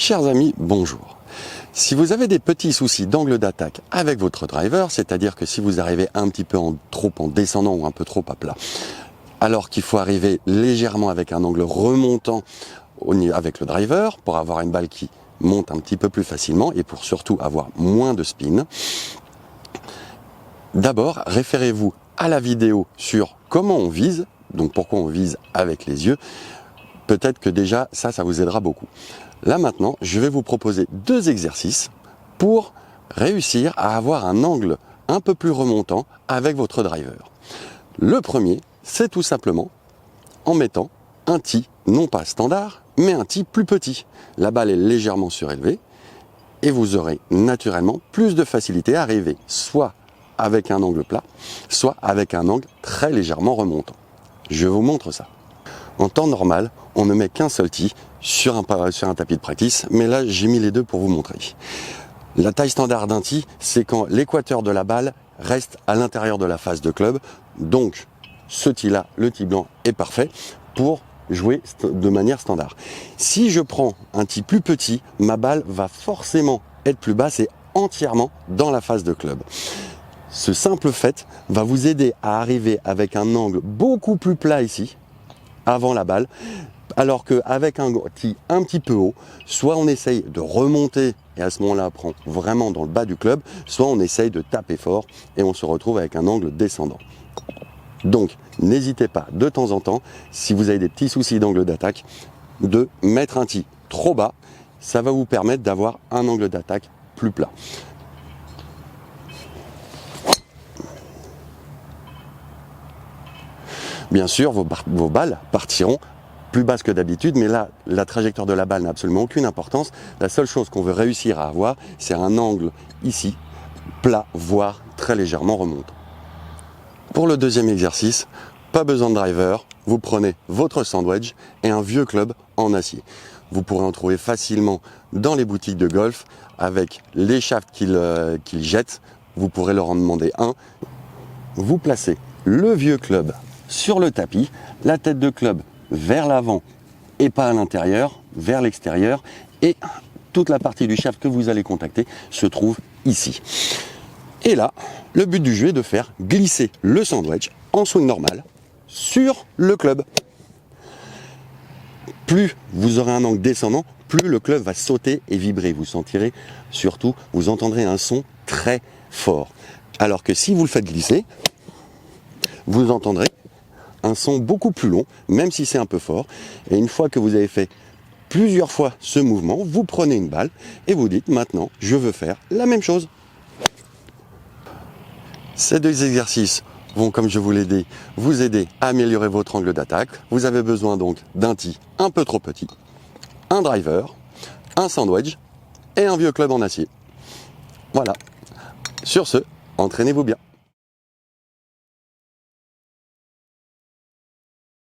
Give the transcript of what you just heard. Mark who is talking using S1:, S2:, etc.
S1: Chers amis, bonjour. Si vous avez des petits soucis d'angle d'attaque avec votre driver, c'est-à-dire que si vous arrivez un petit peu trop en descendant ou un peu trop à plat, alors qu'il faut arriver légèrement avec un angle remontant avec le driver pour avoir une balle qui monte un petit peu plus facilement et pour surtout avoir moins de spin, d'abord référez-vous à la vidéo sur comment on vise, donc pourquoi on vise avec les yeux. Peut-être que déjà ça vous aidera beaucoup. Là maintenant, je vais vous proposer deux exercices pour réussir à avoir un angle un peu plus remontant avec votre driver. Le premier, c'est tout simplement en mettant un tee, non pas standard, mais un tee plus petit. La balle est légèrement surélevée et vous aurez naturellement plus de facilité à arriver soit avec un angle plat, soit avec un angle très légèrement remontant. Je vous montre ça. En temps normal, on ne met qu'un seul tee sur un tapis de practice, mais là j'ai mis les deux pour vous montrer. La taille standard d'un tee, c'est quand l'équateur de la balle reste à l'intérieur de la face de club. Donc ce tee là, le tee blanc, est parfait pour jouer de manière standard. Si je prends un tee plus petit, ma balle va forcément être plus basse et entièrement dans la face de club. Ce simple fait va vous aider à arriver avec un angle beaucoup plus plat ici, avant la balle, alors qu'avec un tee un petit peu haut, soit on essaye de remonter et à ce moment-là on prend vraiment dans le bas du club, soit on essaye de taper fort et on se retrouve avec un angle descendant. Donc n'hésitez pas de temps en temps, si vous avez des petits soucis d'angle d'attaque, de mettre un tee trop bas, ça va vous permettre d'avoir un angle d'attaque plus plat. Bien sûr, vos balles partiront plus basses que d'habitude, mais là, la trajectoire de la balle n'a absolument aucune importance. La seule chose qu'on veut réussir à avoir, c'est un angle ici, plat, voire très légèrement remontant. Pour le deuxième exercice, pas besoin de driver, vous prenez votre sandwich et un vieux club en acier. Vous pourrez en trouver facilement dans les boutiques de golf avec les shafts qu'ils jettent. Vous pourrez leur en demander un. Vous placez le vieux club sur le tapis, la tête de club vers l'avant et pas à l'intérieur, vers l'extérieur, et toute la partie du shaft que vous allez contacter se trouve ici. Et là, le but du jeu est de faire glisser le sandwich en swing normal sur le club. Plus vous aurez un angle descendant, plus le club va sauter et vibrer. Vous sentirez, surtout, vous entendrez un son très fort. Alors que si vous le faites glisser, vous entendrez un son beaucoup plus long, même si c'est un peu fort. Et une fois que vous avez fait plusieurs fois ce mouvement, vous prenez une balle et vous dites maintenant, je veux faire la même chose. Ces deux exercices vont, comme je vous l'ai dit, vous aider à améliorer votre angle d'attaque. Vous avez besoin donc d'un tee un peu trop petit, un driver, un sandwich et un vieux club en acier. Voilà. Sur ce, entraînez-vous bien.